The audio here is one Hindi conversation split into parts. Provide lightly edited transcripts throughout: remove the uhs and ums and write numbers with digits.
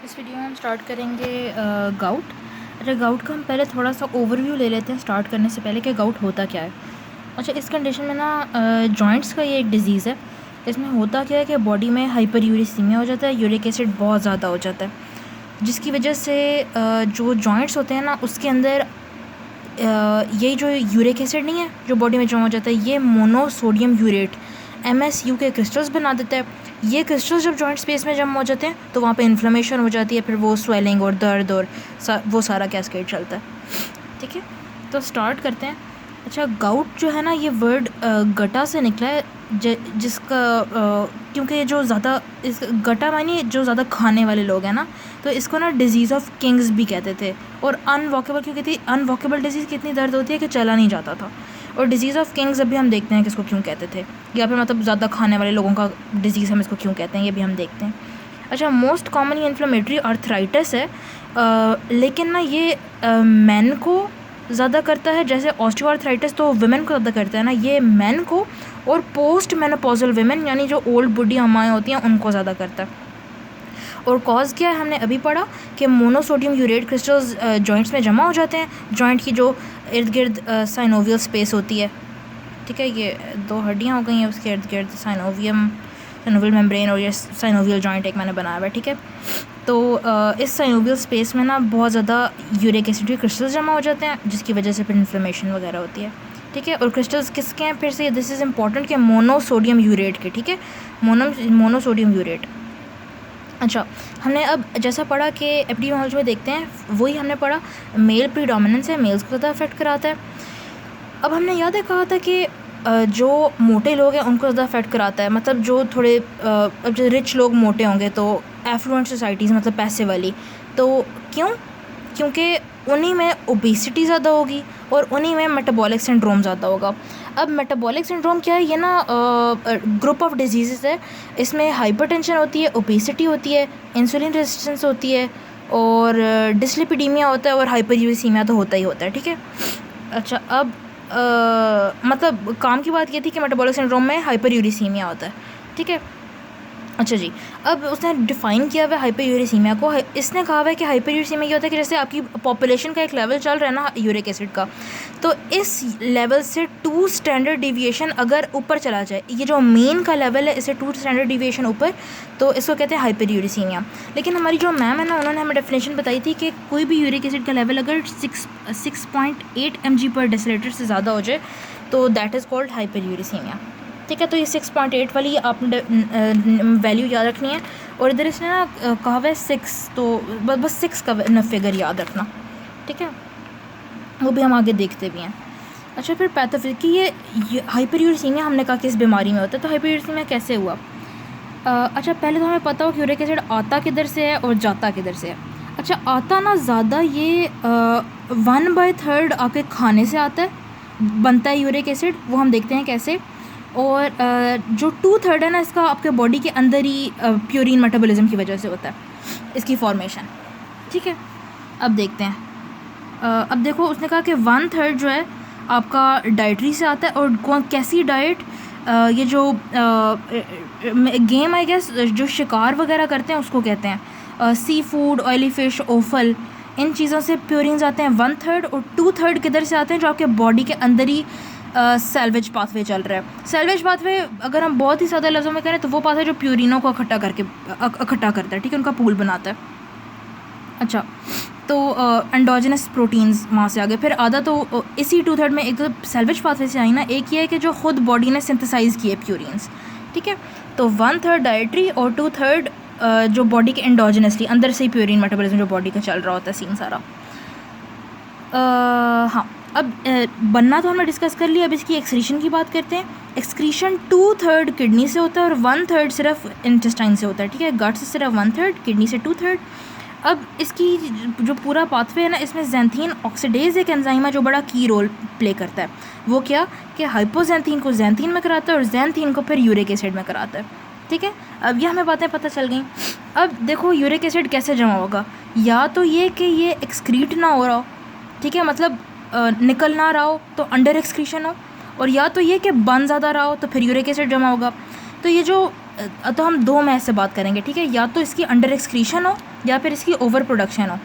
इस वीडियो में हम स्टार्ट करेंगे गाउट। अच्छा, गाउट का हम पहले थोड़ा सा ओवरव्यू ले लेते हैं स्टार्ट करने से पहले कि गाउट होता क्या है। अच्छा, इस कंडीशन में ना जॉइंट्स का ये एक डिज़ीज़ है। इसमें होता क्या है कि बॉडी में हाइपर यूरिसीमिया हो जाता है, यूरिक एसिड बहुत ज़्यादा हो जाता है, जिसकी वजह से जो जॉइंट्स होते हैं ना उसके अंदर ये जो यूरिक एसिड नहीं है जो बॉडी में जमा हो जाता है, ये मोनोसोडियम यूरेट MSU के क्रिस्टल्स बना देता है। ये क्रिस्टल्स जब जॉइंट स्पेस में जमा हो जाते हैं तो वहाँ पे इन्फ्लेमेशन हो जाती है, फिर वो स्वेलिंग और दर्द और वो सारा कैस्केड चलता है। ठीक है, तो स्टार्ट करते हैं। अच्छा, गाउट जो है ना ये वर्ड गटा से निकला है, जिसका क्योंकि जो ज़्यादा इस गटा मानी जो ज़्यादा खाने वाले लोग हैं ना, तो इसको ना डिजीज़ ऑफ किंग्स भी कहते थे। और अनवॉकेबल क्योंकि थी, अनवॉकेबल डिजीज़ कितनी दर्द होती है कि चला नहीं जाता था। और डिजीज़ ऑफ किंग्स अभी हम देखते हैं कि इसको क्यों कहते थे, या फिर मतलब ज़्यादा खाने वाले लोगों का डिजीज़ हम इसको क्यों कहते हैं, ये भी हम देखते हैं। अच्छा, मोस्ट कॉमनली इन्फ्लेमेटरी आर्थराइटिस है, लेकिन ना ये मैन को ज़्यादा करता है, जैसे ऑस्टियोआर्थराइटिस तो वुमेन को ज़्यादा करता है ना, ये मैन को और पोस्ट मेनोपॉजल वुमेन यानी जो ओल्ड बुढ़ी अम्माएँ होती हैं उनको ज़्यादा करता है। और कॉज क्या है हमने अभी पढ़ा कि मोनोसोडियम यूरेट क्रिस्टल्स जॉइंट्स में जमा हो जाते हैं। जॉइंट की जो इर्द गिर्द साइनोवियल स्पेस होती है, ठीक है, ये दो हड्डियाँ हो गई हैं, उसके इर्द गिर्द साइनोवियल मेम्ब्रेन और ये साइनोवियल जॉइंट एक मैंने बनाया हुआ है। ठीक है, तो इस साइनोवियल स्पेस में ना बहुत ज़्यादा यूरिक एसिड के क्रिस्टल्स जमा हो जाते हैं, जिसकी वजह से फिर इन्फ्लेमेशन वगैरह होती है। ठीक है, और क्रिस्टल्स किसके हैं फिर से, दिस इज़ इंपॉर्टेंट कि मोनोसोडियम यूरेट के। ठीक है, मोनोसोडियम यूरेट। अच्छा, हमने अब जैसा पढ़ा कि एपिडेमियोलॉजी में देखते हैं, वही हमने पढ़ा मेल प्रीडोमिनेंस है, मेल्स को ज़्यादा अफेक्ट कराता है। अब हमने याद है कहा था कि जो मोटे लोग हैं उनको ज़्यादा अफेक्ट कराता है, मतलब जो थोड़े अब जो रिच लोग मोटे होंगे तो एफ्लुएंट सोसाइटीज़ मतलब पैसे वाली, तो क्यों? क्योंकि उन्हीं में ओबेसिटी ज़्यादा होगी और उन्हीं में मेटाबॉलिक सिंड्रोम ज़्यादा होगा। अब मेटाबॉलिक सिंड्रोम क्या है, ये ना ग्रुप ऑफ डिजीज़ है। इसमें हाइपरटेंशन होती है, ओबेसिटी होती है, इंसुलिन रेजिस्टेंस होती है और डिस्लिपिडीमिया होता है और हाइपरयूरिसीमिया तो होता ही होता है। ठीक है, अच्छा, अब मतलब काम की बात ये थी कि मेटाबॉलिक सिंड्रोम में हाइपरयूरिसीमिया होता है। ठीक है, अच्छा जी, अब उसने डिफ़ाइन किया हुआ है हाइपरयूरिसीमिया को। इसने कहा हुआ है कि हाइपरयूरिसीमिया ये होता है कि जैसे आपकी पॉपुलेशन का एक लेवल चल रहा है ना यूरिक एसिड का, तो इस लेवल से 2 स्टैंडर्ड डिविएशन अगर ऊपर चला जाए, ये जो मेन का लेवल है इसे 2 स्टैंडर्ड डिविएशन ऊपर, तो इसको कहते हैं हाइपरयूरिसीमिया। लेकिन हमारी जो मैम है ना, उन्होंने हमें डेफिनेशन बताई थी कि कोई भी यूरिक एसिड का लेवल अगर 6.8 mg पर डेसीलीटर से ज़्यादा हो जाए तो दैट इज़ कॉल्ड हाइपरयूरिसीमिया। ठीक है, तो ये 6.8 वाली आपने वैल्यू याद रखनी है। और इधर इसने ना कहा हुआ है 6, तो बस 6 का फिगर याद रखना। ठीक है, वो भी हम आगे देखते भी हैं। अच्छा, फिर पैथोफिजिक की ये हाइपरयूरिसीमिया हमने कहा किस बीमारी में होता है, तो हाइपरयूरिसीमिया कैसे हुआ। अच्छा, पहले तो हमें पता हो कि यूरिक एसिड आता किधर से है और जाता किधर से है। अच्छा, आता ना ज़्यादा ये 1/3 आपके खाने से आता है, बनता है यूरिक एसिड, वो हम देखते हैं कैसे। और जो 2/3 है ना इसका आपके बॉडी के अंदर ही प्यूरिन मेटाबॉलिज्म की वजह से होता है इसकी फॉर्मेशन। ठीक है, अब देखते हैं। अब देखो, उसने कहा कि 1/3 जो है आपका डाइटरी से आता है। और कौन कैसी डाइट, ये जो गेम आई गेस जो शिकार वगैरह करते हैं उसको कहते हैं सी फूड, ऑयली फ़िश, ओफल, इन चीज़ों से प्यूरिन्स आते हैं 1/3। और 2/3 किधर से आते हैं, जो आपके बॉडी के अंदर ही सेल्वेज पाथवे चल रहा है। सेल्वेज पाथवे अगर हम बहुत ही सादा लफ्ज़ों में करें तो वो पाथवे जो प्यूरिनों को इकट्ठा करता है, ठीक है, उनका पूल बनाता है। अच्छा, तो एंडोजेनस प्रोटीन्स वहाँ से आ गए। फिर आधा तो इसी 2/3 में एक तो सेल्वेज पाथवे से आई ना, एक ये है कि जो खुद बॉडी ने सिंथेसाइज़ किए प्यूरिन्स। ठीक है, तो 1/3 डाइटरी और 2/3 जो बॉडी के एंडोजेनसली अंदर से ही प्यूरिन मेटाबॉलिज्म जो बॉडी का चल रहा होता है सीन सारा। हाँ, अब बनना तो हमने डिस्कस कर लिया, अब इसकी एक्सक्रीशन की बात करते हैं। एक्सक्रीशन 2/3 किडनी से होता है और 1/3 सिर्फ इंटेस्टाइन से होता है। ठीक है, गट से सिर्फ 1/3, किडनी से 2/3। अब इसकी जो पूरा पाथवे है ना, इसमें ज़ैंथीन ऑक्सीडेज एक एंजाइम है जो बड़ा की रोल प्ले करता है। वो क्या कि हाइपोजैंथीन को ज़ैंथीन में कराता है और ज़ैंथीन को फिर यूरिक एसिड में कराता है। ठीक है, अब ये हमें बातें पता चल गई। अब देखो यूरिक एसिड कैसे जमा होगा, या तो ये कि ये एक्सक्रीट ना हो रहा हो, ठीक है, मतलब निकल ना रहा हो तो अंडर एक्सक्रीशन हो, और या तो ये कि बन ज़्यादा रहा हो तो फिर यूरिक एसिड जमा होगा। तो ये जो तो हम दो में ऐसे बात करेंगे, ठीक है, या तो इसकी अंडर एक्सक्रीशन हो या फिर इसकी ओवर प्रोडक्शन हो।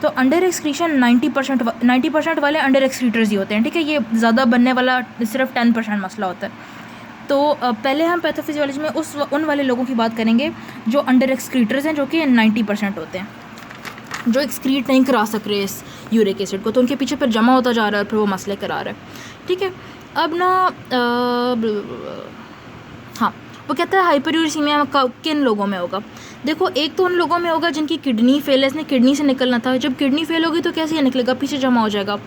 तो अंडर एक्सक्रीशन 90% वाले अंडर एक्सक्रीटर्स ही होते हैं, ठीक है, ये ज़्यादा बनने वाला सिर्फ 10% मसला होता है। तो पहले हम पैथोफिजियोलॉजी में उन वाले लोगों की बात करेंगे जो अंडर एक्सक्रीटर्स हैं, जो कि 90% होते हैं, जो एक्सक्रीट नहीं करा सक रहे इस यूरिक एसिड को, तो उनके पीछे फिर जमा होता जा रहा है और फिर वो मसले करा रहा है, ठीक है। अब ना हाँ, वो कहता है हाइपरयूरिसीमिया किन लोगों में होगा। देखो, एक तो उन लोगों में होगा जिनकी किडनी फेल है, इसने किडनी से निकलना था, जब किडनी फेल होगी तो कैसे ये निकलेगा, पीछे जमा हो जाएगा।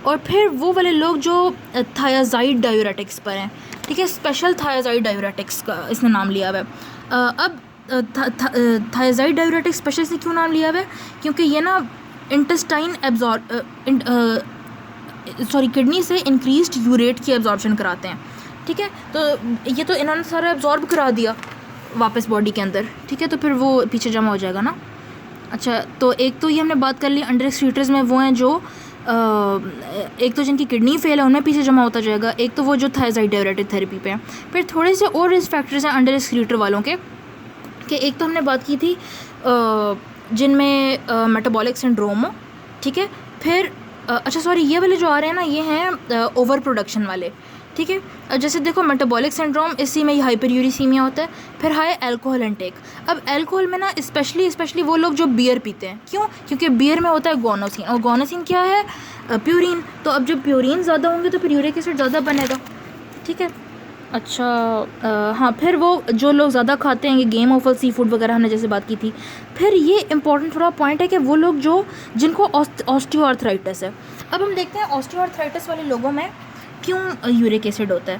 और फिर वो वाले लोग जो थायाजाइड डायूरेटिक्स पर हैं, ठीक है, स्पेशल थायाजाइड डायूरेटिक्स का इसने नाम लिया हुआ है। अब थायाजाइड डायूरेटिक्स स्पेशल से क्यों नाम लिया हुआ है, क्योंकि ये ना इंटेस्टाइन किडनी से इंक्रीज्ड यूरेट की एब्जॉर्प्शन कराते हैं, ठीक है। तो ये तो इन्होंने सारा एब्जॉर्ब करा दिया वापस बॉडी के अंदर, ठीक है, तो फिर वो पीछे जमा हो जाएगा ना। अच्छा, तो एक तो ये हमने बात कर ली अंडर एक्सक्रीटर्स में वो हैं जो एक तो जिनकी किडनी फेल है उनमें पीछे जमा होता जाएगा, एक तो वो जो थायराइड डायरेटिक थेरेपी पे हैं। फिर थोड़े से और रिस्क फैक्टर्स हैं अंडर एक्सक्रीटर वालों के, कि एक तो हमने बात की थी जिनमें मेटाबॉलिक सिंड्रोम हो, ठीक है। फिर अच्छा सॉरी, ये वाले जो आ रहे हैं ना, ये हैं ओवर प्रोडक्शन वाले, ठीक है। जैसे देखो, मेटाबॉलिक सिंड्रोम, इसी में हाइपरयूरिसीमिया होता है। फिर हाई अल्कोहल इनटेक। अब अल्कोहल में ना स्पेशली वो लोग जो बियर पीते हैं, क्यों, क्योंकि बियर में होता है गोनोसिन, और गोनोसिन क्या है, प्यूरिन। तो अब जब प्यूरिन ज़्यादा होंगे तो फिर यूरिक एसिड ज़्यादा बनेगा, ठीक है। अच्छा हाँ, फिर वो जो लोग ज़्यादा खाते हैं, ये गेम ऑफल सी फूड वगैरह हमने जैसे बात की थी। फिर ये इंपॉर्टेंट थोड़ा पॉइंट है कि वो लोग जिनको ऑस्टियोआर्थराइटिस है। अब हम देखते हैं ऑस्टियोआर्थराइटिस वाले लोगों में क्यों यूरिक एसिड होता है।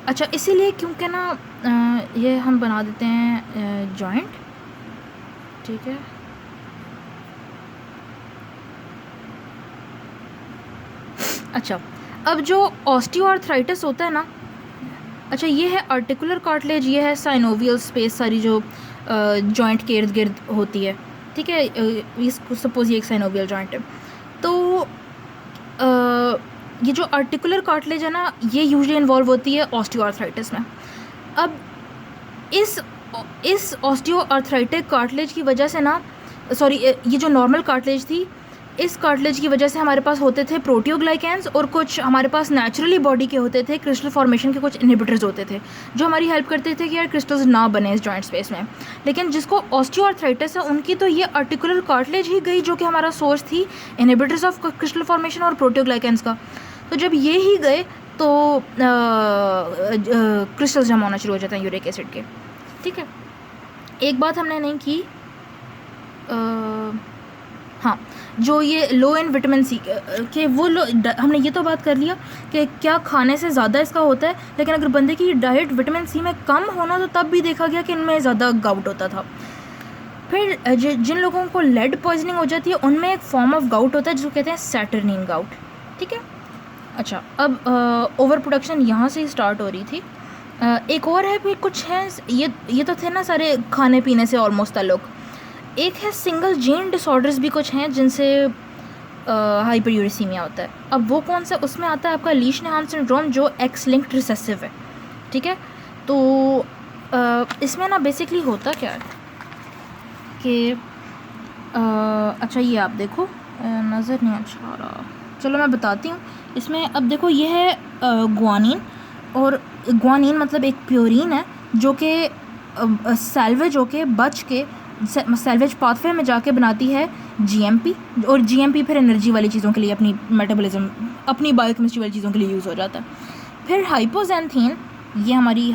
अच्छा, इसीलिए क्योंकि ना ये हम बना देते हैं जॉइंट, ठीक है। अच्छा, अब जो ऑस्टियोआर्थराइटिस होता है ना, अच्छा ये है आर्टिकुलर कार्टिलेज, ये है साइनोवियल स्पेस, सारी जो जॉइंट के इर्द गिर्द होती है, ठीक है। इसको सपोज ये एक साइनोवियल जॉइंट है, तो ये जो आर्टिकुलर कार्टिलेज है ना, ये यूजुअली इन्वॉल्व होती है ऑस्टियोआर्थराइटिस में। अब इस ऑस्टियोआर्थराइटिक कार्टिलेज की वजह से ना, सॉरी, ये जो नॉर्मल कार्टिलेज थी, इस कार्टिलेज की वजह से हमारे पास होते थे प्रोटियोग्लाइकेंस, और कुछ हमारे पास नेचुरली बॉडी के होते थे क्रिस्टल फॉर्मेशन के कुछ इनहिबिटर्स होते थे, जो हमारी हेल्प करते थे कि यार क्रिस्टल्स ना बने इस जॉइंट स्पेस में। लेकिन जिसको ऑस्टियोआर्थराइटिस है, उनकी तो ये आर्टिकुलर कार्टिलेज ही गई, जो कि हमारा सोर्स थी इनहिबिटर्स ऑफ क्रिस्टल फॉर्मेशन और प्रोटियोग्लाइकेंस का। तो जब ये ही गए तो क्रिस्टल्स जमा होना शुरू हो जाते हैं यूरिक एसिड के, ठीक है। एक बात हमने नहीं की, हाँ, जो ये लो इन विटामिन सी के वो हमने ये तो बात कर लिया कि क्या खाने से ज़्यादा इसका होता है, लेकिन अगर बंदे की डाइट विटामिन सी में कम होना, तो तब भी देखा गया कि इनमें ज़्यादा गाउट होता था। फिर जिन लोगों को लेड पॉइजनिंग हो जाती है, उनमें एक फॉर्म ऑफ गाउट होता है जिसको कहते हैं सैटर्निन गाउट, ठीक है। अच्छा, अब ओवर प्रोडक्शन यहाँ से ही स्टार्ट हो रही थी। एक और है, फिर कुछ हैं, ये तो थे ना सारे खाने पीने से ऑलमोस्ट ताल्लुक़। एक है सिंगल जीन डिसऑर्डर्स भी कुछ हैं जिनसे हाइपरयूरिसीमिया होता है। अब वो कौन सा, उसमें आता है आपका लीश-न्हान सिंड्रोम, जो एक्स लिंक्ड रिसेसिव है, ठीक है। तो इसमें ना बेसिकली होता क्या है कि अच्छा ये आप देखो, नज़र नहीं अच्छा आ रहा, चलो मैं बताती हूँ। इसमें अब देखो, ये है ग्वानिन, और ग्वानिन मतलब एक प्योरीन है जो कि सैल्वेज होके बच के सैल्वेज पाथवे में जाके बनाती है जीएमपी, और जीएमपी फिर एनर्जी वाली चीज़ों के लिए, अपनी मेटाबॉलिज्म, अपनी बायोकेमिस्ट्री वाली चीज़ों के लिए यूज़ हो जाता है। फिर हाइपोजेंथीन, ये हमारी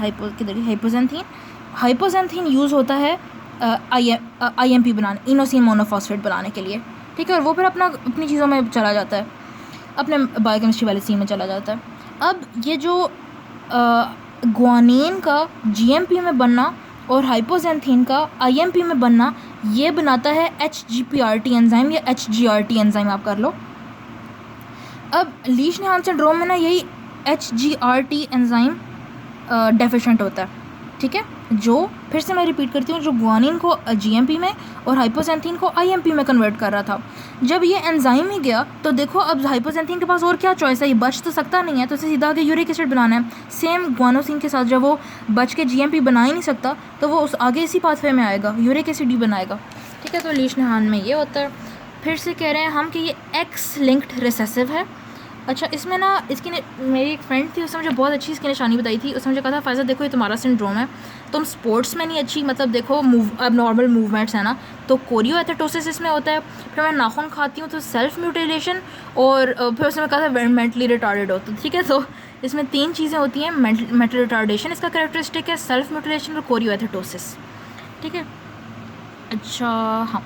हाइपोजेंथीन यूज़ होता है आईएमपी बनाने, इनोसिन मोनोफॉस्फेट बनाने के लिए, ठीक है। और वो फिर अपनी चीज़ों में चला जाता है, अपने बायोकेमिस्ट्री वाले सीन में चला जाता है। अब ये जो ग्वानिन का जीएमपी में बनना और हाइपोजेंथीन का आईएमपी में बनना, ये बनाता है HGPRT एंजाइम या HGRT एंजाइम, आप कर लो। अब लीश-न्हान सिंड्रोम में ना यही HGRT एंजाइम डेफिशिएंट होता है, ठीक है, जो फिर से मैं रिपीट करती हूँ, जो ग्वानिन को जीएमपी में और हाइपोसेंथीन को आईएमपी में कन्वर्ट कर रहा था। जब ये एंजाइम ही गया तो देखो अब हाइपोसेंथीन के पास और क्या चॉइस है, ये बच तो सकता नहीं है, तो इसे सीधा आगे यूरिक एसिड बनाना है। सेम ग्वानोसिन के साथ जब वो बच के जीएमपी बना ही नहीं सकता तो वो उस आगे इसी पाथवे में आएगा, यूरिक एसिड ही बनाएगा। ठीक है, तो लीशनहान में ये होता है। फिर से कह रहे हैं हम कि ये एक्स लिंक्ड रिसेसिव है। अच्छा, इसमें ना इसकी मेरी एक फ्रेंड थी, उसने मुझे बहुत अच्छी इसकी निशानी बताई थी। उसने मुझे कहा था फ़ायज़ा देखो ये तुम्हारा सिंड्रोम है, तुम स्पोर्ट्स में नहीं अच्छी, मतलब देखो अब नॉर्मल मूवमेंट्स है ना, तो कोरियोएथेटोसिस इसमें होता है। फिर मैं नाखून खाती हूँ तो सेल्फ म्यूटिलेशन, और फिर उसने कहा था मेंटली रिटार्डेड हो। तो ठीक है, तो इसमें 3 चीज़ें होती हैं। मेंटल रिटार्डेशन इसका कैरेक्टरिस्टिक है, सेल्फ म्यूटिलेशन और कोरियोएथेटोसिस। ठीक है, अच्छा हाँ।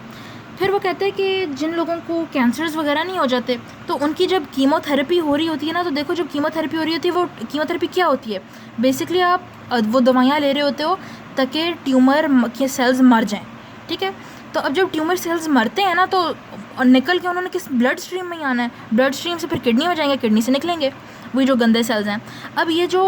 फिर वो कहते हैं कि जिन लोगों को कैंसर्स वगैरह नहीं हो जाते तो उनकी जब कीमोथेरेपी हो रही होती है ना, तो देखो जब कीमोथेरेपी हो रही होती है, वो कीमोथेरेपी क्या होती है, बेसिकली आप वो दवाइयाँ ले रहे होते हो ताकि ट्यूमर के सेल्स मर जाएं। ठीक है, तो अब जब ट्यूमर सेल्स मरते हैं ना, तो निकल के उन्होंने किस ब्लड स्ट्रीम में ही आना है, ब्लड स्ट्रीम से फिर किडनी में जाएंगे, किडनी से निकलेंगे वही जो गंदे सेल्स हैं। अब ये जो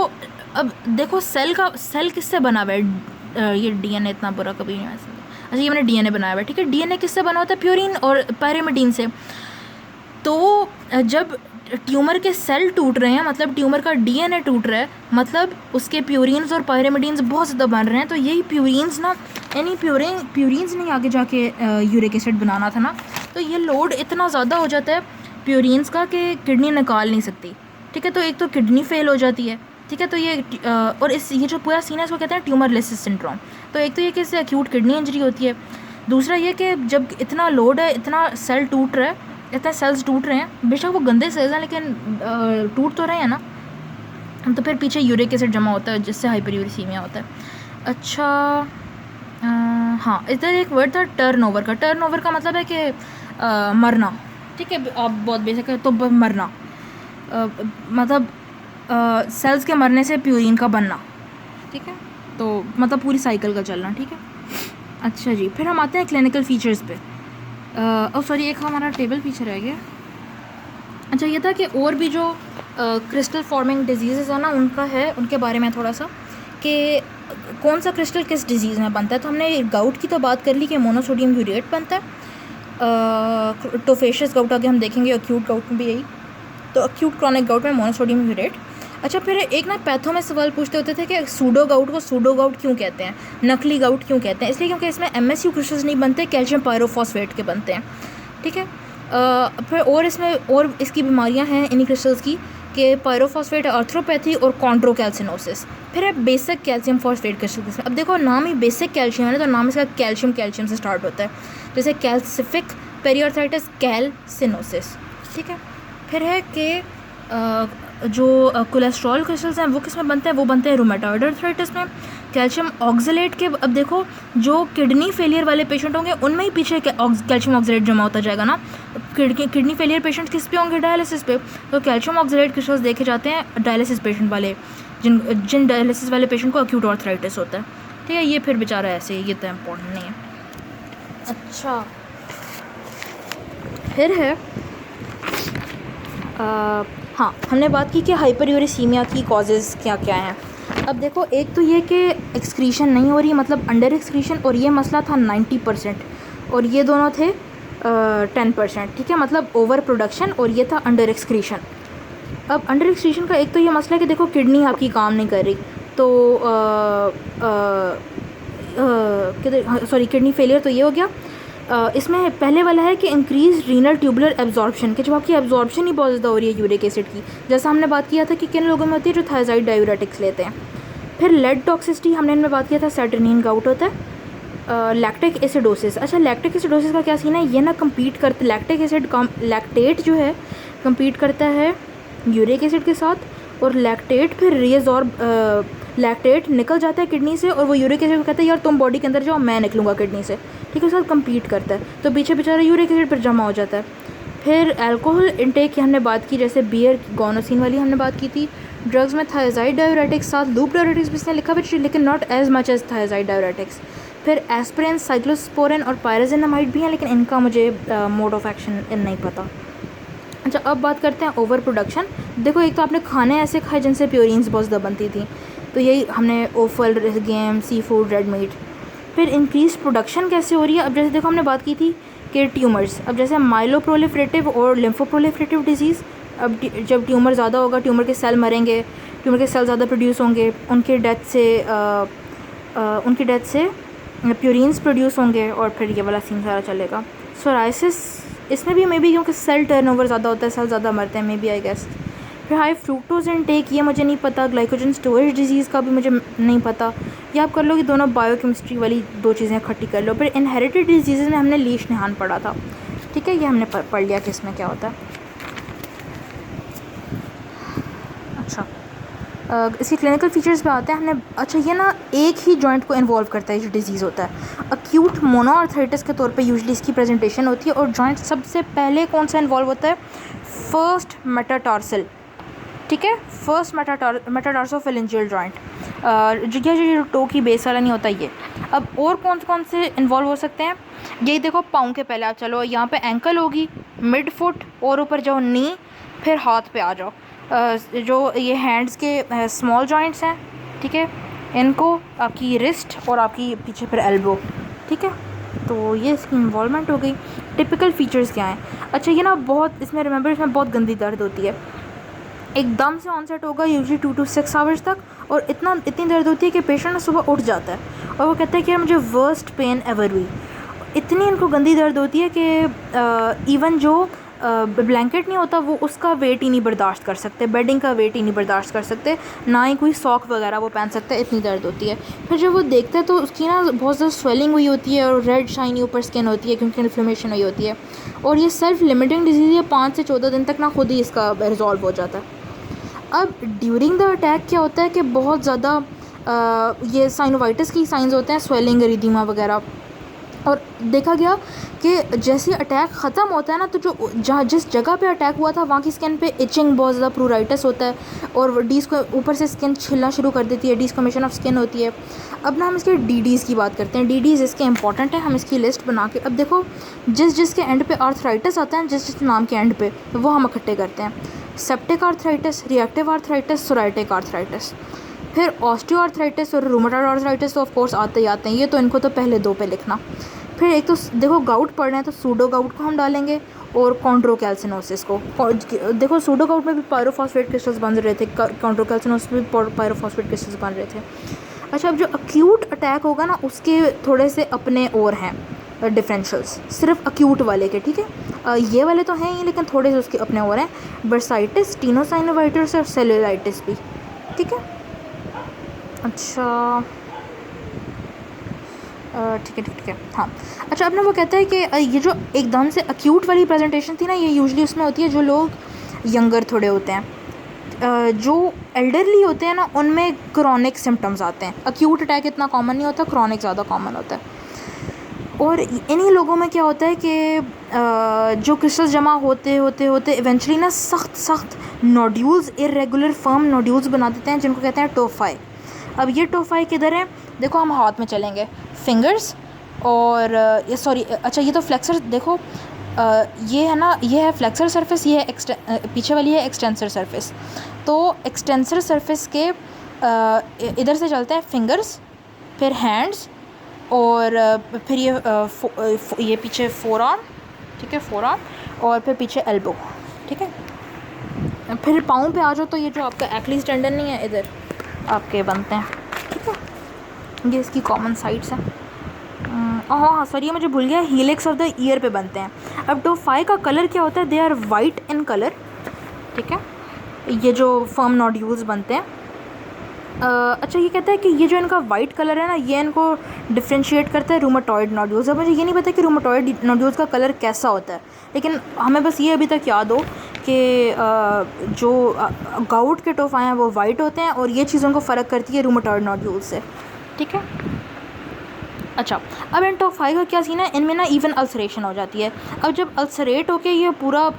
अब देखो सेल किससे बना हुआ है, ये डीएनए इतना बुरा कभी नहीं है। अच्छा, ये मैंने डीएनए बनाया हुआ है। ठीक है, डीएनए किससे बना होता है, प्यूरिन और पायरिमिडीन से। तो जब ट्यूमर के सेल टूट रहे हैं, मतलब ट्यूमर का डीएनए टूट रहा है, मतलब उसके प्यूरिन्स और पायरिमिडीन्स बहुत ज़्यादा बन रहे हैं। तो यही प्यूरिन्स ना, यानी प्यूरिन्स नहीं आगे जाके यूरिक एसिड बनाना था ना, तो ये लोड इतना ज़्यादा हो जाता है प्यूरिन्स का कि किडनी निकाल नहीं सकती। ठीक है, तो एक तो किडनी फेल हो जाती है। ठीक है, तो ये और ये जो पूरा सीन है इसको कहते हैं ट्यूमरलेसिस सिंड्रोम। तो एक तो ये कि इससे एक्यूट किडनी इंजरी होती है, दूसरा ये कि जब इतना लोड है, इतना सेल टूट रहा है, इतने सेल्स टूट रहे हैं, बेशक वो गंदे सेल्स हैं लेकिन टूट तो रहे हैं ना, तो फिर पीछे यूरिक एसिड जमा होता है जिससे हाइपरयूरिसीमिया होता है। अच्छा हाँ, इधर एक वर्ड था टर्नओवर का। टर्नओवर का मतलब है कि मरना। ठीक है, आप बहुत बेसिक है, तो मरना मतलब सेल्स के मरने से प्यूरिन का बनना। ठीक है, तो मतलब पूरी साइकिल का चलना। ठीक है, अच्छा जी, फिर हम आते हैं क्लिनिकल फीचर्स पे। सॉरी, एक हमारा टेबल पीछे रह गया। अच्छा, ये था कि और भी जो क्रिस्टल फॉर्मिंग डिजीज़ है ना, उनका है, उनके बारे में थोड़ा सा कि कौन सा क्रिस्टल किस डिजीज़ में बनता है। तो हमने गाउट की तो बात कर ली कि मोनोसोडियम यूरेट बनता है। टोफेशियस गाउट आगे हम देखेंगे, अक्यूट गाउट में भी यही, तो अक्यूट क्रॉनिक गाउट में मोनोसोडियम यूरेट। अच्छा, फिर एक ना पैथो में सवाल पूछते होते थे कि सूडो गाउट को सूडो गाउट क्यों कहते हैं, नकली गाउट क्यों कहते हैं। इसलिए क्योंकि इसमें MSU क्रिस्टल्स नहीं बनते, कैल्शियम पायरोफॉस्फेट के बनते हैं। ठीक है, फिर और इसमें और इसकी बीमारियां हैं इन्हीं क्रिस्टल्स की कि पायरोफॉस्फेट आर्थ्रोपैथी और कॉन्ड्रोकैल्सिनोसिस। फिर है बेसिक कैल्शियम फॉस्फेट क्रिस्टल्स। अब देखो नाम ही बेसिक कैल्शियम है, तो नाम इसका कैल्शियम से स्टार्ट होता है, जैसे कैल्सिफिक पेरिआर्थराइटिस, कैल्सिनोसिस। ठीक है, फिर है कि जो कोलेस्ट्रॉल क्रिस्टल्स हैं वो किस में बनते हैं, वो बनते हैं रूमेटॉइड आर्थराइटिस में। कैल्शियम ऑक्सलेट के, अब देखो जो किडनी फेलियर वाले पेशेंट होंगे उनमें ही पीछे कैल्शियम ऑक्सलेट जमा होता जाएगा ना। किडनी फेलियर पेशेंट किस पे होंगे, डायलिसिस पे, तो कैल्शियम ऑक्सलेट क्रिस्टल्स देखे जाते हैं डायलिसिस पेशेंट वाले, जिन डायलिसिस वाले पेशेंट को एक्यूट आर्थराइटिस होता है। ठीक है, ये फिर बेचारा ऐसे, ये तो इम्पोर्टेंट नहीं है। अच्छा, फिर है हाँ, हमने बात की कि हाइपरयूरिसीमिया की कॉजेज़ क्या क्या हैं। अब देखो, एक तो ये कि एक्सक्रीशन नहीं हो रही, मतलब अंडर एक्सक्रीशन, और ये मसला था 90%, और ये दोनों थे 10%। ठीक है, मतलब ओवर प्रोडक्शन, और ये था अंडर एक्सक्रीशन। अब अंडर एक्सक्रीशन का एक तो ये मसला है कि देखो किडनी आपकी काम नहीं कर रही, तो सॉरी, किडनी फेलियर तो ये हो गया। इसमें पहले वाला है कि इंक्रीज रीनल ट्यूबुलर एब्जॉर्प्शन, कि जब आपकी एब्जॉर्प्शन ही बहुत ज़्यादा हो रही है यूरिक एसिड की, जैसा हमने बात किया था कि किन लोगों में होती है जो थायराइड डायूरेटिक्स लेते हैं। फिर लेड टॉक्सिसिटी हमने इनमें बात किया था, सैटर्निन गाउट होता है। Lactic acidosis. अच्छा, लैक्टिक एसिडोसिस का क्या सीन है, ये ना कम्पीट करते, लैक्टिक एसिड लैक्टेट जो है कम्पीट करता है यूरिक एसिड के साथ, और लैक्टेट फिर रीअब्जॉर्ब, लैक्टेट निकल जाता है किडनी से, और वो यूरिक एसिड को कहता है यार तुम बॉडी के अंदर जाओ, मैं निकलूँगा किडनी से। ठीक है, उसके साथ कम्पीट करता है, तो पीछे बेचारा यूरिक एसिड पर जमा हो जाता है। फिर अल्कोहल इंटेक की हमने बात की, जैसे बियर, गोनोसिन वाली हमने बात की थी। ड्रग्स में थायराइड डायूरेटिक्स, साथ लूप डायूरेटिक्स भी इसने लिखा भी, लेकिन not as much as thiazide diuretics. फिर एस्पिरिन, साइक्लोस्पोरिन और पायराजिनामाइड भी हैं, लेकिन इनका मुझे मोड ऑफ एक्शन नहीं पता। अच्छा, अब बात करते हैं ओवर प्रोडक्शन। देखो, एक तो आपने खाने ऐसे खाए जिनसे प्योरीन्स बहुत ज़्यादा बनती थी, तो यही हमने ओफल, game, sea food, red meat. फिर इंक्रीज प्रोडक्शन कैसे हो रही है? अब जैसे देखो हमने बात की थी कि ट्यूमर्स, अब जैसे माइलोप्रोलिफरेटिव और लिम्फोप्रोलिफरेटिव डिजीज़, अब जब ट्यूमर ज़्यादा होगा, ट्यूमर के सेल मरेंगे, ट्यूमर के सेल ज़्यादा प्रोड्यूस होंगे, उनके डेथ से प्यूरिन्स प्रोड्यूस होंगे और फिर ये वाला सीन सारा चलेगा। सोराइसिस, इसमें भी मे बी क्योंकि सेल टर्नओवर ज़्यादा होता है, सेल ज़्यादा मरते हैं, मे बी आई गेस। फिर हाई फ्रूक्टोज इनटेक, ये मुझे नहीं पता। ग्लाइकोजन स्टोरेज डिजीज़ का भी मुझे नहीं पता। ये आप कर लो कि दोनों बायोकेमिस्ट्री वाली दो चीज़ें इकट्ठी कर लो। फिर इनहेरिटेड डिजीज़ में हमने लीश निहान पढ़ा था, ठीक है, ये हमने पढ़ लिया कि इसमें क्या होता है। अच्छा, इसकी क्लिनिकल फीचर्स पे आते हैं हमने। अच्छा, ये ना एक ही जॉइंट को इन्वॉल्व करता है जो डिजीज़ होता है। अक्यूट मोनोआर्थराइटिस के तौर पे यूजुअली इसकी प्रेजेंटेशन होती है और जॉइंट सबसे पहले कौन सा इन्वॉल्व होता है? फर्स्ट मेटाटार्सल, ठीक है, फर्स्ट मेटाटार्सोफेरेंजियल जॉइंट, जो टो की बेस वाला नहीं होता ये। अब और कौन से इन्वॉल्व हो सकते हैं? यही देखो, पाँव के पहले आप चलो, यहाँ पे एंकल होगी, मिड फुट, और ऊपर जाओ नी, फिर हाथ पे आ जाओ। जो ये हैंड्स के स्मॉल जॉइंट्स हैं, ठीक है, इनको आपकी रिस्ट और आपकी पीछे फिर एल्बो, ठीक है। तो ये इसकी इन्वॉल्वमेंट हो गई। टिपिकल फीचर्स क्या हैं? अच्छा, ये ना बहुत इसमें रिमेंबर, इसमें बहुत गंदी दर्द होती है, एकदम से ऑनसेट होगा यूजुअली 2 to 6 आवर्स तक, और इतनी दर्द होती है कि पेशेंट ना सुबह उठ जाता है और वो कहता है कि यार मुझे वर्स्ट पेन एवर हुई। इतनी इनको गंदी दर्द होती है कि इवन जो ब्लैंकेट नहीं होता वो उसका वेट ही नहीं बर्दाश्त कर सकते, बेडिंग का वेट ही नहीं बर्दाश्त कर सकते, ना ही कोई सॉक वगैरह वो पहन सकते हैं, इतनी दर्द होती है। फिर जब वो देखते हैं तो उसकी ना बहुत ज़्यादा स्वेलिंग हुई होती है और रेड शाइनी ऊपर स्किन होती है क्योंकि इन्फ्लेमेशन हुई होती है, और ये सेल्फ लिमिटिंग डिजीज़ है, 5 से 14 दिन तक ना खुद ही इसका रिजॉल्व हो जाता है। अब ड्यूरिंग द अटैक क्या होता है कि बहुत ज़्यादा ये साइनोवाइटिस की साइंस होते हैं, स्वेलिंग, एरिदीमा वगैरह। और देखा गया कि जैसे अटैक ख़त्म होता है ना, तो जो जिस जगह पे अटैक हुआ था वहाँ की स्किन पे इचिंग, बहुत ज़्यादा प्रूराइटिस होता है, और को ऊपर से स्किन छिलना शुरू कर देती है, डिस्कमिशन ऑफ स्किन होती है। अब ना हम इसके डीडीज़ की बात करते हैं। डीडीज़ इसके इंपॉर्टेंट है, हम इसकी लिस्ट बना के, अब देखो जिसके एंड पे आर्थराइटिस आता है, जिस नाम के एंड पे, वो हम इकट्ठे करते हैं। Septic arthritis, reactive arthritis, psoriatic arthritis. फिर ऑस्टियोआर्थराइटिस और रूमेटॉइड आर्थराइटिस तो ऑफ कोर्स आते ही आते हैं, ये तो इनको तो पहले 2 पे लिखना। फिर एक तो देखो गाउट पढ़ रहे हैं तो सूडो गाउट को हम डालेंगे, और कॉन्ड्रोकैल्सिनोसिस को। देखो सूडो गाउट में भी पायरोफॉस्फेट क्रिस्टल्स बन रहे थे, कॉन्ड्रोकैल्सिनोसिस में भी पायरोफॉस्फेट क्रिस्टल्स बन रहे थे। अच्छा, अब जो अक्यूट अटैक होगा ना उसके थोड़े से अपने और हैं डिफरेंशियल्स, सिर्फ अक्यूट वाले के, ठीक है, ये वाले तो हैं ही लेकिन थोड़े से उसके अपने और हैं। बर्साइटिस, टीनोसाइनोवाइटिस और सेलुलाइटिस भी, ठीक है। अच्छा, ठीक है, हाँ। अच्छा, अब ना वो कहता है कि ये जो एकदम से अक्यूट वाली प्रेजेंटेशन थी ना, ये यूजुअली उसमें होती है जो लोग यंगर थोड़े होते हैं, जो एल्डरली होते हैं ना उनमें क्रॉनिक सिम्टम्स आते हैं। अक्यूट अटैक इतना कॉमन नहीं होता, क्रॉनिक ज़्यादा कॉमन होता है। और इन्हीं लोगों में क्या होता है कि जो क्रिस्टल्स जमा होते होते इवेंचुअली ना सख्त नोड्यूल्स, इरेगुलर फर्म नोड्यूल्स बना देते हैं, जिनको कहते हैं टोफाई। अब ये टोफाई किधर है? देखो हम हाथ में चलेंगे, फिंगर्स और ये अच्छा ये तो फ्लेक्सर, देखो ये है ना, ये है फ्लेक्सर सरफेस, ये है पीछे वाली है एक्सटेंसर सरफेस। तो एक्सटेंसर सरफेस के इधर से चलते हैं फिंगर्स, फिर हैंड्स, और फिर ये पीछे फोर आर्म, ठीक है, फोर आर्म, और फिर पीछे एल्बो, ठीक है। फिर पाँव पे आ जाओ तो ये जो आपका एक्लीज टेंडन नहीं है, इधर आपके बनते हैं, ठीक है, ये इसकी कॉमन साइट्स हैं। हाँ सॉरी, ये मुझे भूल गया, हीलिक्स ऑफ द ईयर पे बनते हैं। अब टोफाई का कलर क्या होता है? They are white in colour, ठीक है, ये जो फर्म नोड्यूल्स बनते हैं। अच्छा, ये कहता है कि ये जो इनका वाइट कलर है ना, ये इनको डिफ्रेंशिएट करता है रूमेटॉइड नोड्यूल्स। अब मुझे ये नहीं पता कि रूमेटॉइड नोड्यूल्स का कलर कैसा होता है, लेकिन हमें बस ये अभी तक याद हो कि जो गाउट के टोफाई हैं वो वाइट होते हैं, और ये चीज़ों को फ़र्क करती है रूमेटॉइड नोड्यूल्स से, ठीक है। अच्छा, अब इन टोफाई का क्या सीन है? इनमें ना इवन अल्सरेशन हो जाती है। अब जब अल्सरेट होके ये पूरा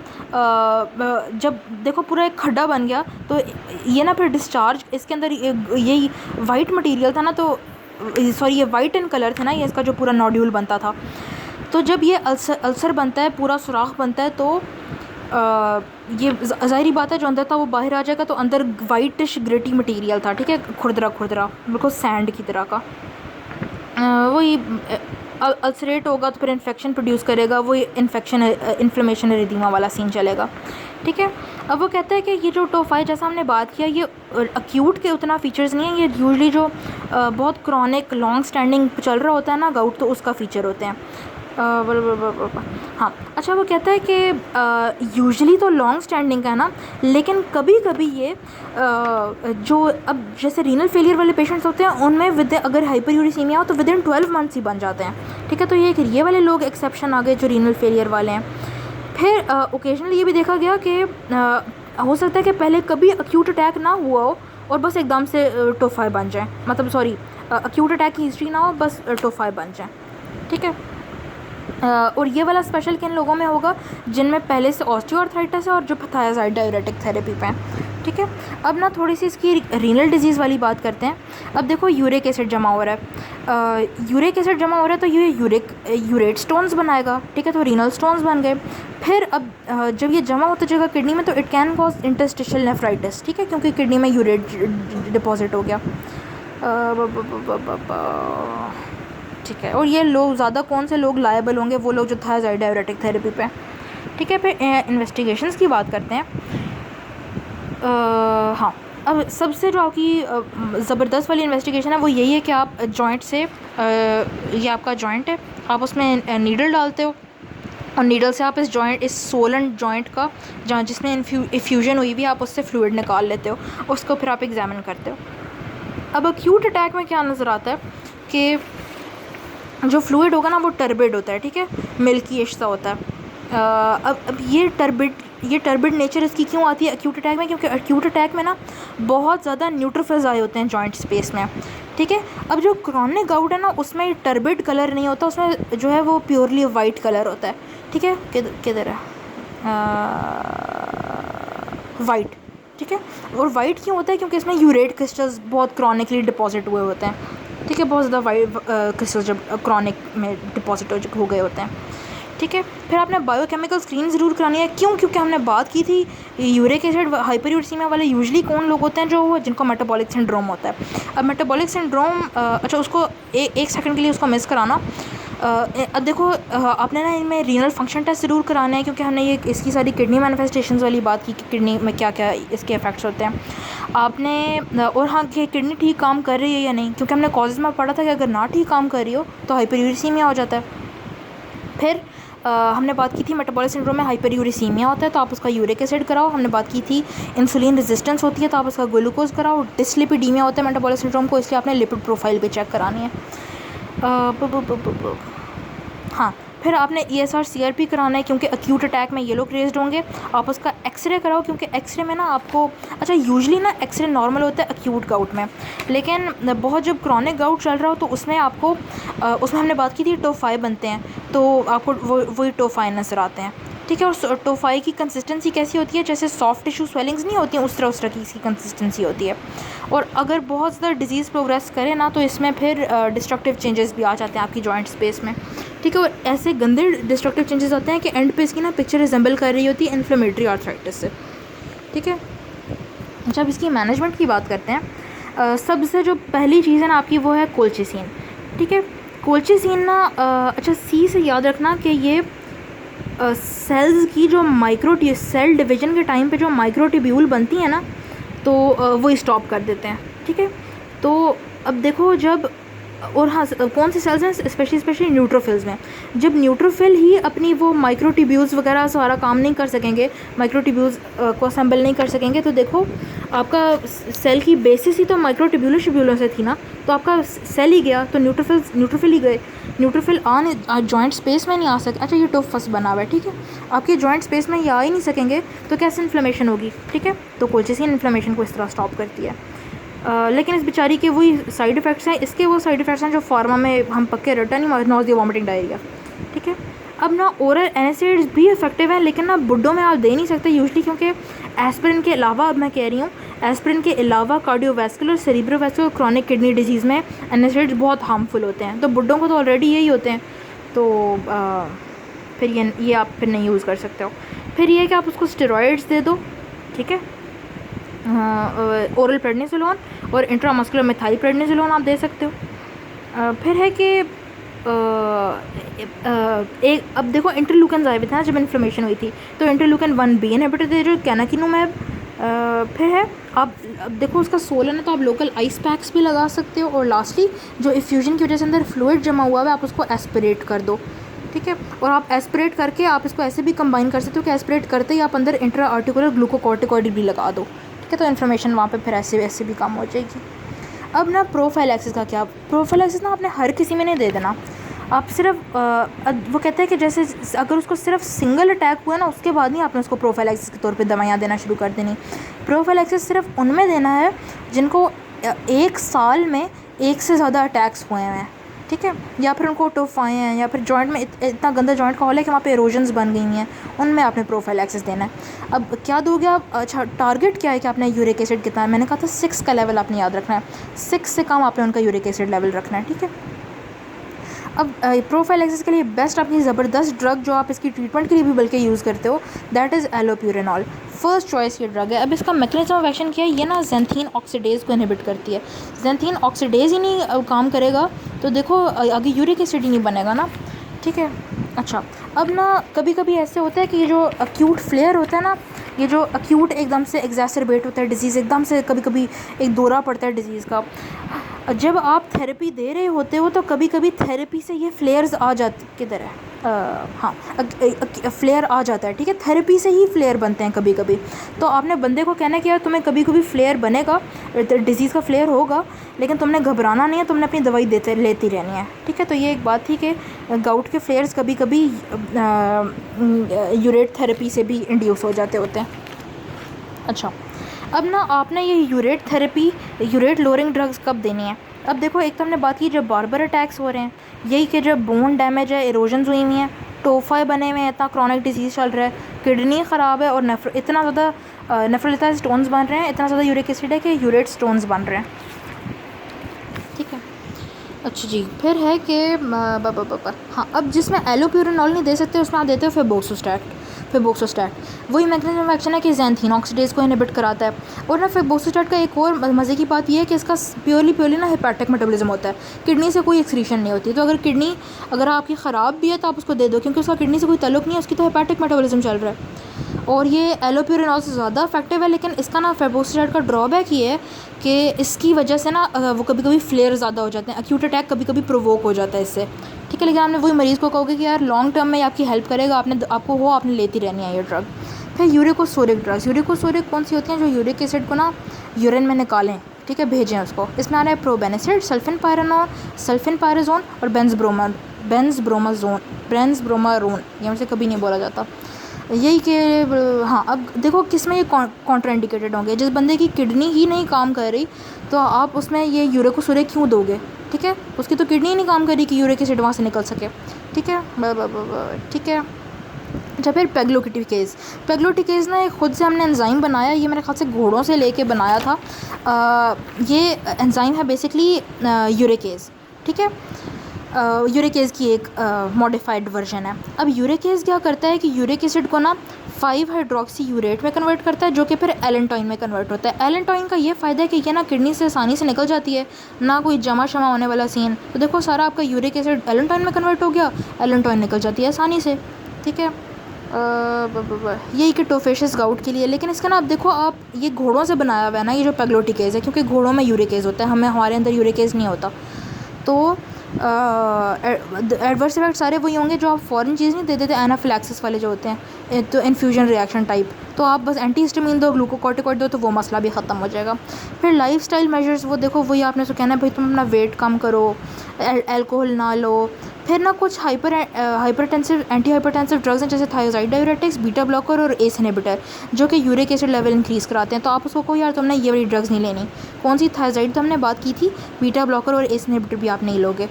जब देखो पूरा एक खड्डा बन गया, तो ये ना फिर डिस्चार्ज, इसके अंदर यही वाइट मटेरियल था ना, तो सॉरी ये वाइट इन कलर थे ना, ये इसका जो पूरा नोड्यूल बनता था। तो जब ये अल्सर बनता है, पूरा सुराख बनता है, तो ये ज़ाहिरी बात है, जो अंदर था वो बाहर आ जाएगा, तो अंदर वाइटिश ग्रेटी मटेरियल था, ठीक है, खुरदरा खुरदरा बिल्कुल सैंड की तरह का। वही अल्सरेट होगा तो फिर इन्फेक्शन प्रोड्यूस करेगा, वही इन्फेक्शन इन्फ्लेमेशन एरिदीमा वाला सीन चलेगा, ठीक है। अब वो कहता है कि ये जो टोफाई जैसा हमने बात किया, ये अक्यूट के उतना फीचर्स नहीं है, ये यूजली जो बहुत क्रॉनिक लॉन्ग स्टैंडिंग चल रहा होता है ना गाउट, तो उसका फ़ीचर होते हैं। हाँ, अच्छा, वो कहता है कि यूजली तो लॉन्ग स्टैंडिंग का है ना, लेकिन कभी कभी ये जो अब जैसे रीनल फेलियर वाले पेशेंट्स होते हैं उनमें अगर हाइपरयूरिसीमिया हो तो विदिन 12 मंथ्स ही बन जाते हैं, ठीक है। तो ये वाले लोग एक्सेप्शन आ गए जो रीनल फेलियर वाले हैं। फिर ओकेजनली ये भी देखा गया कि हो सकता है कि पहले कभी अक्यूट अटैक ना हुआ हो और बस एकदम से टोफाई बन जाए, मतलब सॉरी, अक्यूट अटैक की हिस्ट्री ना हो, बस टोफाई बन जाए, ठीक है। और ये वाला स्पेशल किन लोगों में होगा, जिनमें पहले से ऑस्टियोआर्थराइटिस है और जो थायराइड डायरेटिक थेरेपी पे हैं, ठीक है। अब ना थोड़ी सी इसकी रीनल डिजीज़ वाली बात करते हैं। अब देखो यूरिक एसिड जमा हो रहा है, यूरिक एसिड जमा हो रहा है तो ये यूरेट स्टोन्स बनाएगा, ठीक है, तो रीनल स्टोन्स बन गए। फिर अब जब ये जमा होता जाएगा किडनी में तो it can cause interstitial nephritis, ठीक है, क्योंकि किडनी में यूरेट डिपॉजिट हो गया, ठीक है। और ये लोग ज़्यादा कौन से लोग लायबल होंगे, वो लोग जो थायराइड डायरेटिक थेरेपी पे, ठीक है। फिर इन्वेस्टिगेशंस की बात करते हैं। हाँ, अब सबसे जो आपकी ज़बरदस्त वाली इन्वेस्टिगेशन है वो यही है कि आप जॉइंट से ये आपका जॉइंट है, आप उसमें नीडल डालते हो और नीडल से आप इस सोलन जॉइंट का जहाँ जिसमें इफ्यूजन हुई भी, आप उससे फ्लूइड निकाल लेते हो, उसको फिर आप एग्जामिन करते हो। अब एक्यूट अटैक में क्या नज़र आता है कि जो फ्लूइड होगा ना वो टर्बिड होता है, ठीक है, मिल्की सा होता है। अब ये टर्बिड नेचर इसकी क्यों आती है एक्यूट अटैक में, क्योंकि एक्यूट अटैक में ना बहुत ज़्यादा न्यूट्रोफिल्स आए होते हैं जॉइंट स्पेस में, ठीक है। अब जो क्रॉनिक गाउट है ना उसमें टर्बिड कलर नहीं होता, उसमें जो है वो प्योरली वाइट कलर होता है, ठीक है, किधर है, वाइट, ठीक है। और वाइट क्यों होता है, क्योंकि इसमें यूरेट क्रिस्टल्स बहुत क्रॉनिकली डिपॉजिट हुए होते हैं, ठीक है, बहुत ज़्यादा वाइट क्रिस्टल जब क्रॉनिक में डिपॉजिट हो गए होते हैं, ठीक है। फिर आपने बायोकेमिकल स्क्रीन ज़रूर करानी है, क्यों, क्योंकि हमने बात की थी यूरिक एसिड हाइपरयूरिसीमिया वाले यूजली कौन लोग होते हैं, जो जिनको मेटाबॉलिक सिंड्रोम होता है। अब मेटाबॉलिक सिंड्रोम, अच्छा, उसको एक सेकंड के लिए उसको मिस कराना। अब देखो, आपने ना इनमें रीनल फंक्शन टेस्ट ज़रूर कराना है, क्योंकि हमने ये इसकी सारी किडनी मैनिफेस्टेशंस वाली बात की कि किडनी में क्या क्या इसके इफ़ेक्ट्स होते हैं आपने, और हाँ कि किडनी ठीक काम कर रही है या नहीं, क्योंकि हमने कॉजेज़ में पढ़ा था कि अगर ना ठीक काम कर रही हो तो हाइपरयूरिसीमिया हो जाता है। फिर हमने बात की थी मेटाबॉलिक सिंड्रोम में हाइपरयूरिसीमिया होता है तो आप उसका यूरिक एसिड कराओ। हमने बात की थी इंसुलिन रेजिस्टेंस होती है तो आप उसका ग्लूकोज कराओ। डिसलिपिडीमिया होता है मेटाबॉलिक सिंड्रोम को, इसलिए आपने लिपिड प्रोफाइल भी चेक करानी है। हाँ, फिर आपने ESR CRP कराना है, क्योंकि एक्यूट अटैक में ये लोग रेज्ड होंगे। आप उसका एक्सरे कराओ, क्योंकि एक्सरे में ना आपको, अच्छा, यूजली ना एक्सरे नॉर्मल होता है एक्यूट गाउट में, लेकिन बहुत जब क्रॉनिक गाउट चल रहा हो तो उसमें आपको उसमें हमने बात की थी टोफाई बनते हैं, तो आपको वही टोफाई नज़र आते हैं, ठीक है। और टोफाई की कंसिस्टेंसी कैसी होती है, जैसे सॉफ्ट टिश्यू स्वेलिंग्स नहीं होती हैं उस तरह की इसकी कंसिस्टेंसी होती है। और अगर बहुत ज़्यादा डिजीज़ प्रोग्रेस करे ना तो इसमें फिर डिस्ट्रक्टिव चेंजेस भी आ जाते हैं आपकी जॉइंट स्पेस में, ठीक है। और ऐसे गंदे डिस्ट्रक्टिव चेंजेस होते हैं कि एंड पे इसकी ना पिक्चर रिजेंबल कर रही होती है इन्फ्लेमेटरी आर्थराइटिस से, ठीक है। जब इसकी मैनेजमेंट की बात करते हैं, सबसे जो पहली चीज़ है ना आपकी वो है कोल्चिसिन, ठीक है। कोल्चिसिन ना, अच्छा, सी से याद रखना कि ये सेल्स की जो सेल डिवीजन के टाइम पे जो माइक्रोट्यूब्यूल बनती है ना तो वो स्टॉप कर देते हैं, ठीक है। तो अब देखो जब, और हाँ, कौन सी सेल्स हैं, स्पेशली न्यूट्रोफिल्स में, जब न्यूट्रोफिल ही अपनी वो माइक्रोट्यूब्यूल्स वगैरह सारा काम नहीं कर सकेंगे, माइक्रोट्यूब्यूल्स को असेंबल नहीं कर सकेंगे, तो देखो आपका सेल की बेसिस ही तो माइक्रोट्यूब्यूलों से थी ना, तो आपका सेल ही गया तो न्यूट्रोफिल ही गए। न्यूट्रोफिल जॉइंट स्पेस में नहीं आ सकते। अच्छा, ये टोफस बना हुआ है, ठीक है, आपके जॉइंट स्पेस में ये आ ही नहीं सकेंगे तो कैसे इन्फ्लेमेशन होगी, ठीक है। तो कोल्चिसिन इन्फ्लेमेशन को इस तरह स्टॉप करती है। लेकिन इस बेचारी के वही साइड इफ़ेक्ट्स हैं, इसके वो साइड इफ़ेक्ट्स हैं जो फार्मा में हम पक्के रटा नहीं, नॉजिया, वॉमिटिंग, डायरिया, ठीक है। अब ना ओरल एनेस्टेटिक्स भी इफेक्टिव है, लेकिन ना बुड्ढों में आप दे नहीं सकते यूजली, क्योंकि एस्पिरिन के अलावा, अब मैं कह रही हूँ, एस्पिरिन के अलावा कार्डियोवैस्कुलर, सेरिब्रोवैस्कुलर, क्रॉनिक किडनी डिजीज़ में एनेस्टेटिक्स बहुत हार्मफुल होते हैं, तो बुड्ढों को तो ऑलरेडी यही होते हैं, तो फिर ये आप फिर नहीं यूज़ कर सकते हो, फिर ये है कि आप उसको स्टेरॉइड्स दे दो, ठीक है, ओरल प्रेडनिसोलोन और इंट्रामस्कुलर मिथाइल प्रेडनिसोलोन आप दे सकते हो। फिर है कि एक अब देखो इंटरल्यूकन आए हुए थे ना जब इन्फ्लेमेशन हुई थी, तो इंटरल्यूकन 1B इनहिबिटर दे जो कैनाकिनुमैब। फिर है आप अब देखो उसका सोलन है तो आप लोकल आइस पैक्स भी लगा सकते हो। और लास्टली जो इफ्यूजन की वजह से अंदर फ्लूइड जमा हुआ है आप उसको एस्पिरेट कर दो, ठीक है। और आप एस्पिरेट करके आप इसको ऐसे भी कंबाइन कर सकते हो कि एस्पिरेट करते ही आप अंदर इंट्रा आर्टिकुलर ग्लूकोकॉर्टिकॉइड भी लगा दो, ठीक है। तो इन्फ्लेमेशन वहाँ पे फिर ऐसे भी कम हो जाएगी। अब ना प्रोफाइलैक्सिस का क्या, प्रोफाइलैक्सिस ना आपने हर किसी में नहीं दे देना। आप सिर्फ वो कहते हैं कि जैसे अगर उसको सिर्फ सिंगल अटैक हुआ ना उसके बाद नहीं आपने उसको प्रोफाइलैक्सिस के तौर पे दवाइयाँ देना शुरू कर देनी। प्रोफाइलैक्सिस सिर्फ उनमें देना है जिनको 1 साल में 1 से ज़्यादा अटैक्स हुए हैं, ठीक है, या फिर उनको टफ आए हैं, या फिर जॉइंट में इतना गंदा जॉइंट का हॉल है कि वहाँ पे एरोजन्स बन गई हैं, उनमें आपने प्रोफाइलैक्सिस देना है। अब क्या दोगे आप, अच्छा टारगेट क्या है कि आपने यूरिक एसिड कितना है, मैंने कहा था 6 का लेवल आपने याद रखना है, 6 से कम आपने उनका यूरिक एसिड लेवल रखना है, ठीक है। अब प्रोफाइलैक्सिस के लिए बेस्ट आपकी ज़बरदस्त ड्रग जो आप इसकी ट्रीटमेंट के लिए भी बल्कि यूज़ करते हो, दैट इज़ एलोप्यूरेनॉल। फर्स्ट चॉइस ये ड्रग है। अब इसका मैकेनिज्म ऑफ एक्शन क्या है, ये ना ज़ैंथीन ऑक्सीडेज को इनहिबिट करती है। ज़ैंथीन ऑक्सीडेज ही नहीं काम करेगा तो देखो आगे यूरिक एसिड ही नहीं बनेगा ना, ठीक है। अच्छा अब ना कभी कभी ऐसे होता है कि ये जो अक्यूट फ्लेयर होता है ना, ये जो अक्यूट एकदम से एग्जैसरबेट होता है डिजीज़, एकदम से कभी कभी एक दौरा पड़ता है डिजीज़ का, जब आप थेरेपी दे रहे होते हो तो कभी कभी थेरेपी से ये फ्लेयर्स आ जाते किधर है, हाँ फ्लेयर आ जाता है, ठीक है। थेरेपी से ही फ्लेयर बनते हैं कभी कभी। तो आपने बंदे को कहना कि यार तुम्हें कभी कभी फ्लेयर बनेगा, डिजीज़ का फ्लेयर होगा, लेकिन तुमने घबराना नहीं है, तुमने अपनी दवाई लेती रहनी है, ठीक है। तो ये एक बात थी कि गाउट के फ्लेयर्स कभी कभी यूरेट थेरेपी से भी इंड्यूस हो जाते होते हैं। अच्छा अब ना आपने ये urate therapy, urate lowering drugs कब देनी है। अब देखो एक तो हमने बात की जब बार अटैक्स हो रहे हैं, यही कि जब बोन डैमेज है, इरोजन्स हुई हुई हैं, टोफाए बने हुए हैं, इतना क्रॉनिक डिजीज़ चल रहा है, किडनी ख़राब है और इतना ज़्यादा नेफ्रोलिथिक स्टोन्स बन रहे हैं, इतना ज़्यादा यूरिक एसिड है कि यूरेट स्टोन्स बन रहे हैं, ठीक है। अच्छा जी फिर है कि हाँ अब जिसमें एलोप्यूरेनॉल नहीं दे सकते उसमें आप देते हो फेबोक्सोस्टैट। वही मैकेनिज्म ऑफ एक्शन है कि ज़ैंथीन ऑक्सीडेज को इनहिबिट कराता है। और ना फेबोक्सोस्टैट का एक और मज़े की बात यह है कि इसका प्योरली ना हेपेटिक मेटाबॉलिज्म होता है, किडनी से कोई एक्सक्रीशन नहीं होती। तो अगर किडनी अगर आपकी ख़राब भी है तो आप उसको दे दो, क्योंकि उसका किडनी से कोई ताल्लुक नहीं है, उसकी तो हेपेटिक मेटाबॉलिज्म चल रहा है। और ये एलोप्यूरेनॉल से ज़्यादा इफेक्टिव है, लेकिन इसका ना फेबोक्सोस्टैट का ड्रॉबैक ये है कि इसकी वजह से ना वो कभी कभी फ्लेयर ज़्यादा हो जाते हैं, एक्यूट अटैक कभी कभी प्रोवोक हो जाता है इससे, ठीक है। लेकिन आपने वही मरीज़ को कहोगे कि यार लॉन्ग टर्म में आपकी हेल्प करेगा, आपने लेती रहनी है ये ड्रग। फिर यूरिकोसोरिक ड्रग्स, यूरिकोसोरिक कौन सी होती हैं, जो यूरिक एसिड को ना यूरिन में निकालें, ठीक है, भेजें उसको। इसमें आ रहा है प्रोबेनिसिड, सल्फिनपायराजोन और बेंजब्रोमाजोन, ये मुझसे कभी नहीं बोला जाता, यही कि हाँ। अब देखो किस में ये कॉन्ट्राइंडिकेटेड होंगे, जिस बंदे की किडनी ही नहीं काम कर रही तो आप उसमें ये यूरिकोसोरिक क्यों दोगे, ठीक है, उसकी तो किडनी ही नहीं काम कर रही कि यूरिक एसिड वहाँ से निकल सके, ठीक है, ठीक है। अच्छा फिर पेग्लोटिकेज़ ना एक ख़ुद से हमने एंजाइम बनाया, ये मेरे ख्याल से घोड़ों से लेके बनाया था। ये एंजाइम है बेसिकली यूरिकेज़, ठीक है, यूरिकेज़ की एक मॉडिफाइड वर्जन है। अब यूरिकेज़ क्या करता है कि यूरिक एसिड को ना 5 हाइड्रोक्सी यूरेट में कन्वर्ट करता है, जो कि फिर एलेंटोइन में कन्वर्ट होता है। एलेंटोइन का ये फ़ायदा है कि ये ना किडनी से आसानी से निकल जाती है, ना कोई जमा शमा होने वाला सीन। तो देखो सारा आपका यूरिक एसिड एलेंटोइन में कन्वर्ट हो गया, एलेंटोइन निकल जाती है आसानी से, ठीक है। यही कि टोफेशियस गाउट के लिए। लेकिन इसका ना अब देखो आप ये घोड़ों से बनाया हुआ है ना, ये जो पेग्लोटिकेज़ है, क्योंकि घोड़ों में यूरिकेज़ होता है, हमारे अंदर यूरिकेज़ नहीं होता। तो एडवर्स इफेक्ट सारे वही होंगे जो आप फ़ॉरेन चीज़ नहीं दे देते, एनाफिलैक्सिस वाले जो होते हैं, तो इन्फ्यूजन रिएक्शन टाइप। तो आप बस एंटीहिस्टामिन दो, ग्लूकोकॉर्टिकॉइड दो, तो वो मसला भी ख़त्म हो जाएगा। फिर लाइफस्टाइल मेजर्स, वो देखो वही आपने तो कहना है भाई तुम अपना वेट कम करो, अल्कोहल ना लो। फिर ना कुछ हाइपरटेंसिव एंटी हाइपरटेंसिव ड्रग्स हैं, जैसे थायराइड डाययूरेटिक्स, बीटा ब्लॉकर और एस इनहिबिटर, जो कि यूरिक एसिड लेवल इंक्रीज़ कराते हैं। तो आप उसको कहो यार तुमने ये वाली ड्रग्स नहीं लेनी। कौन सी, थायराइड तो हमने बात की थी, बीटा ब्लॉकर और एस इनहिबिटर भी आप नहीं लोगे।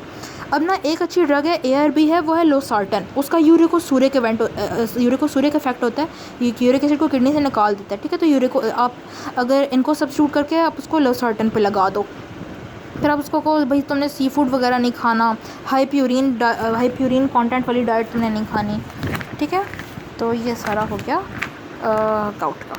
अब ना एक अच्छी ड्रग है ARB है, वो है लोसार्टन। उसका यूरिकोसूरिक इफेक्ट होता है, यूरिक एसिड को किडनी से निकाल देता है, ठीक है। तो आप अगर इनको सब्स्टिट्यूट करके आप उसको लोसार्टन पे लगा दो। फिर आप उसको कहो भाई तुमने सी फूड वगैरह नहीं खाना, हाई प्यूरिन कंटेंट वाली डाइट तुमने नहीं खानी, ठीक है। तो ये सारा हो गया गाउट का।